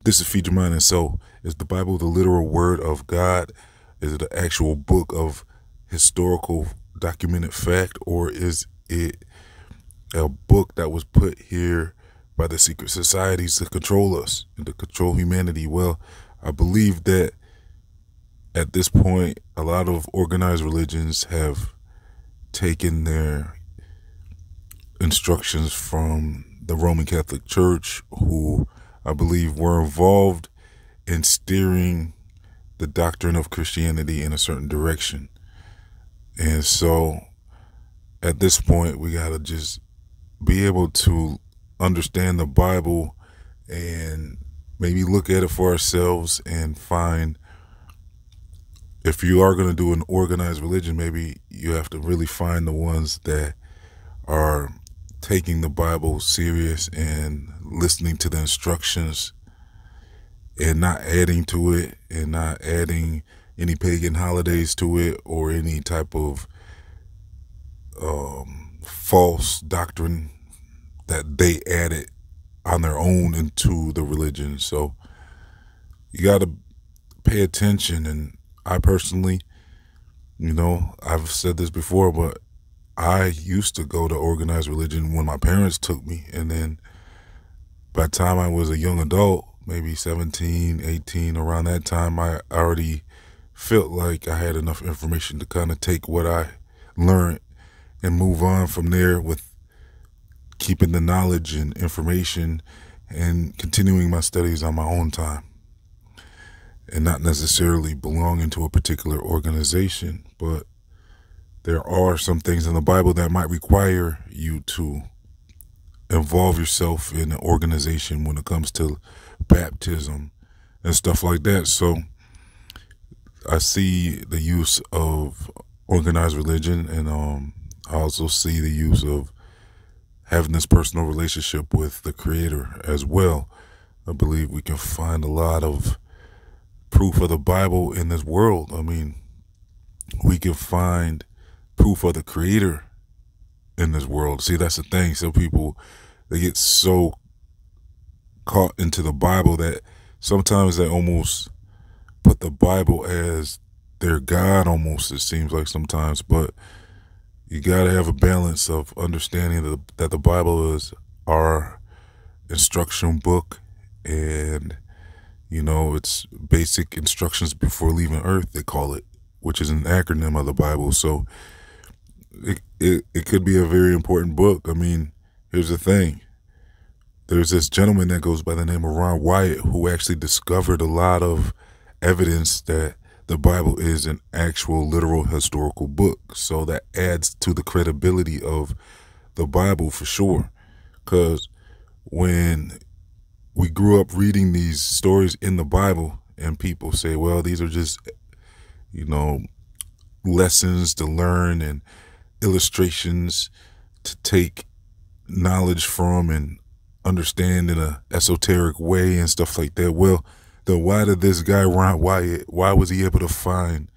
This is Feed Your Mind. And so, is the Bible the literal word of God? Is it an actual book of historical documented fact, or is it a book that was put here by the secret societies to control us and to control humanity? Well, I believe that at this point, a lot of organized religions have taken their instructions from the Roman Catholic Church, who I believe were involved in steering the doctrine of Christianity in a certain direction. And so at this point, we got to just be able to understand the Bible and maybe look at it for ourselves and find, if you are going to do an organized religion, maybe you have to really find the ones that are taking the Bible serious and listening to the instructions and not adding to it and not adding any pagan holidays to it or any type of false doctrine that they added on their own into the religion. So you got to pay attention. And I personally, I've said this before, but I used to go to organized religion when my parents took me. And then by the time I was a young adult, maybe 17, 18, around that time, I already felt like I had enough information to kind of take what I learned and move on from there with keeping the knowledge and information and continuing my studies on my own time and not necessarily belonging to a particular organization. But there are some things in the Bible that might require you to involve yourself in an organization when it comes to baptism and stuff like that. So I see the use of organized religion, and I also see the use of having this personal relationship with the Creator as well. I believe we can find a lot of proof of the Bible in this world. I mean, we can find proof of the Creator in this world. See, that's the thing. Some people, they get so caught into the Bible that sometimes they almost put the Bible as their God, almost, it seems like sometimes. But you got to have a balance of understanding that the Bible is our instruction book, and it's basic instructions before leaving earth, they call it, which is an acronym of the Bible. So it could be a very important book. I mean, here's the thing. There's this gentleman that goes by the name of Ron Wyatt who actually discovered a lot of evidence that the Bible is an actual literal historical book. So that adds to the credibility of the Bible for sure. Because when we grew up reading these stories in the Bible and people say, well, these are just, lessons to learn and illustrations to take knowledge from and understand in a esoteric way and stuff like that. Well, then why did this guy Ron Wyatt, why was he able to find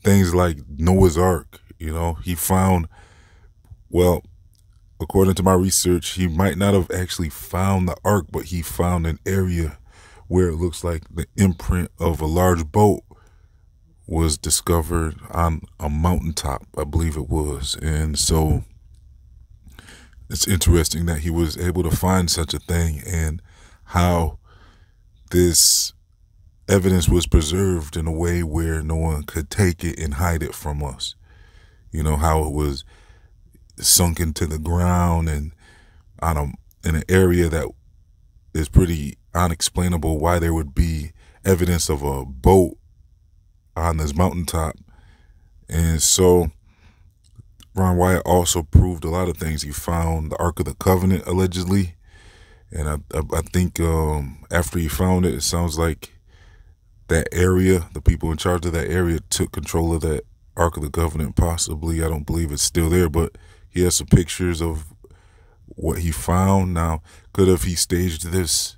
things like Noah's Ark? He found, well, according to my research, he might not have actually found the ark, but he found an area where it looks like the imprint of a large boat was discovered on a mountaintop, I believe it was. And so it's interesting that he was able to find such a thing and how this evidence was preserved in a way where no one could take it and hide it from us. How it was sunk into the ground and in an area that is pretty unexplainable, why there would be evidence of a boat on this mountaintop. And so Ron Wyatt also proved a lot of things. He found the Ark of the Covenant, allegedly. And I think after he found it, it sounds like that area, the people in charge of that area took control of that Ark of the Covenant, possibly. I don't believe it's still there, but he has some pictures of what he found. Now, could have he staged this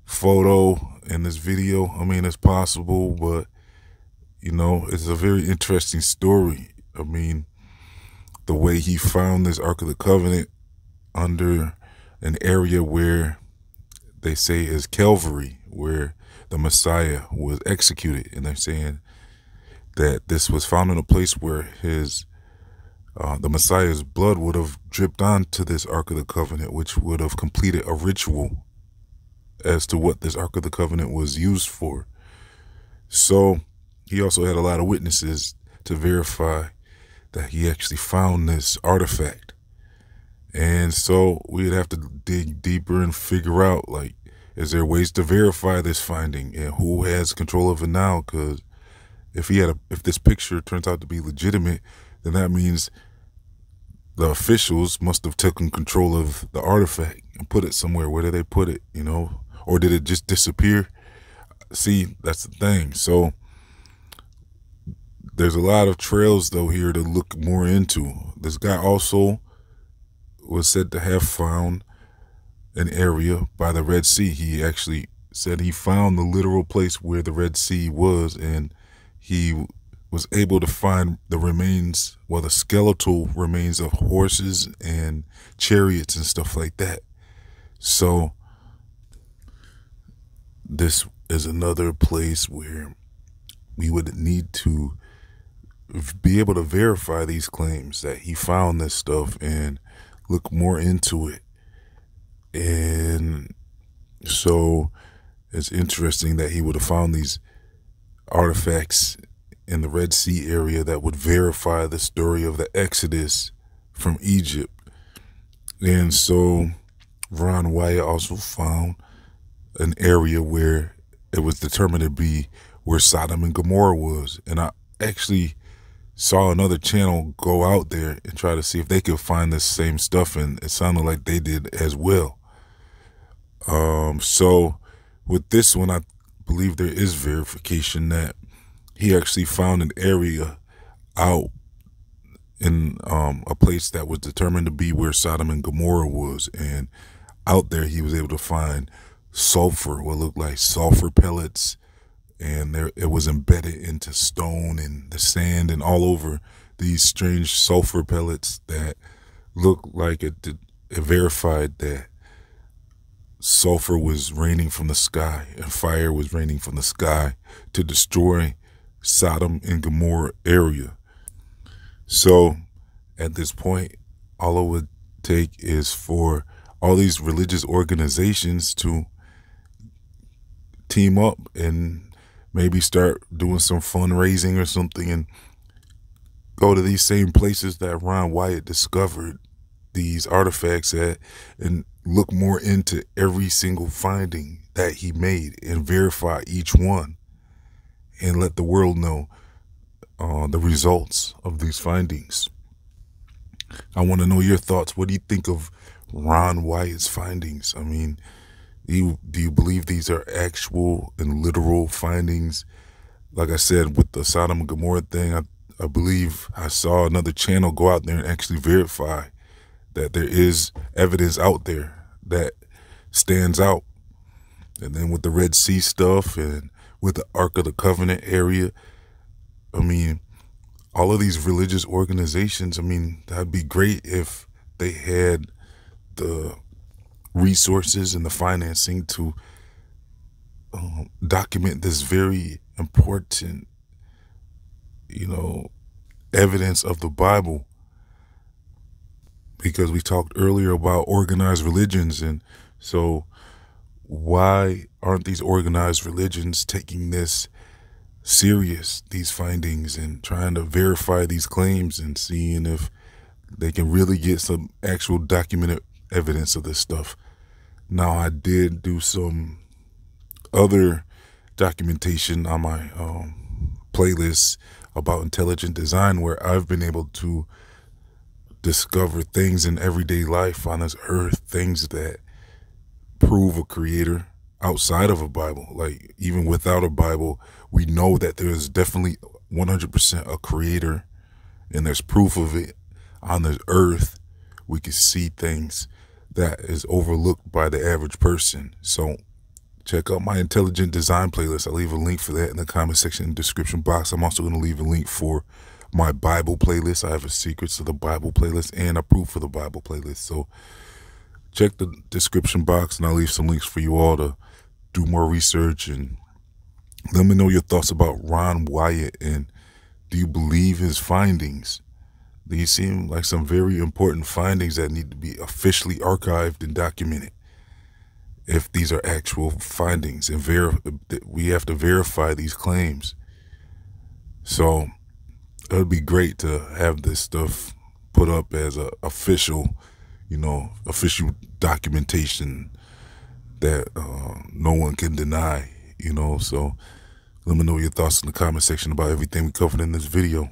photo and this video? I mean, it's possible, but, it's a very interesting story. I mean, the way he found this Ark of the Covenant under an area where they say is Calvary, where the Messiah was executed. And they're saying that this was found in a place where the Messiah's blood would have dripped onto this Ark of the Covenant, which would have completed a ritual as to what this Ark of the Covenant was used for. So he also had a lot of witnesses to verify that he actually found this artifact. And so we'd have to dig deeper and figure out, like, is there ways to verify this finding and who has control of it now? Because if this picture turns out to be legitimate, then that means the officials must have taken control of the artifact and put it somewhere. Where did they put it, or did it just disappear? See, that's the thing. So there's a lot of trails, though, here to look more into. This guy also was said to have found an area by the Red Sea. He actually said he found the literal place where the Red Sea was, and he was able to find the remains, well, the skeletal remains of horses and chariots and stuff like that. So this is another place where we would need to be able to verify these claims that he found this stuff and look more into it. And so it's interesting that he would have found these artifacts in the Red Sea area that would verify the story of the Exodus from Egypt. And so Ron Wyatt also found an area where it was determined to be where Sodom and Gomorrah was. And I actually saw another channel go out there and try to see if they could find this same stuff, and it sounded like they did as well. So with this one, I believe there is verification that he actually found an area out in a place that was determined to be where Sodom and Gomorrah was, and out there he was able to find sulfur, what looked like sulfur pellets, and it was embedded into stone and the sand and all over these strange sulfur pellets that looked like it verified that sulfur was raining from the sky and fire was raining from the sky to destroy Sodom and Gomorrah area. So at this point, all it would take is for all these religious organizations to team up and maybe start doing some fundraising or something and go to these same places that Ron Wyatt discovered these artifacts at and look more into every single finding that he made and verify each one and let the world know the results of these findings. I want to know your thoughts. What do you think of Ron Wyatt's findings? I mean, do you believe these are actual and literal findings? Like I said, with the Sodom and Gomorrah thing, I believe I saw another channel go out there and actually verify that there is evidence out there that stands out. And then with the Red Sea stuff and with the Ark of the Covenant area, I mean, all of these religious organizations, I mean, that'd be great if they had the resources and the financing to document this very important, evidence of the Bible. Because we talked earlier about organized religions, and so why aren't these organized religions taking this serious, these findings, and trying to verify these claims and seeing if they can really get some actual documented evidence of this stuff? Now, I did do some other documentation on my playlist about intelligent design, where I've been able to discover things in everyday life on this earth, things that prove a creator outside of a Bible. Like, even without a Bible, we know that there's definitely 100% a creator, and there's proof of it on this earth. We can see things that is overlooked by the average person. So check out my intelligent design playlist. I'll leave a link for that in the comment section and description box. I'm also going to leave a link for my Bible playlist. I have a secrets of the Bible playlist and a proof of the Bible playlist. So check the description box, and I'll leave some links for you all to do more research, and let me know your thoughts about Ron Wyatt, and do you believe his findings? These seem like some very important findings that need to be officially archived and documented. If these are actual findings, and we have to verify these claims. So it would be great to have this stuff put up as a official documentation that no one can deny, So let me know your thoughts in the comment section about everything we covered in this video.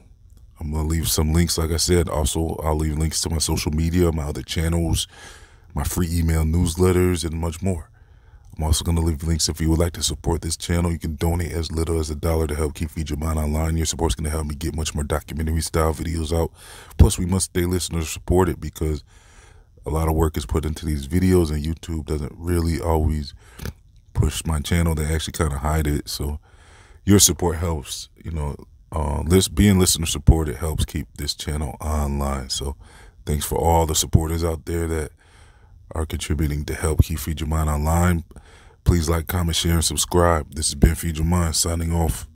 I'm going to leave some links, like I said. Also, I'll leave links to my social media, my other channels, my free email newsletters, and much more. I'm also going to leave links if you would like to support this channel. You can donate as little as $1 to help keep Feed Your Mind online. Your support is going to help me get much more documentary-style videos out. Plus, we must stay listener supported because a lot of work is put into these videos, and YouTube doesn't really always push my channel. They actually kind of hide it. So your support helps, being listener supported helps keep this channel online. So thanks for all the supporters out there that are contributing to help keep Feed Your Mind online. Please like, comment, share, and subscribe. This has been Feed Your Mind signing off.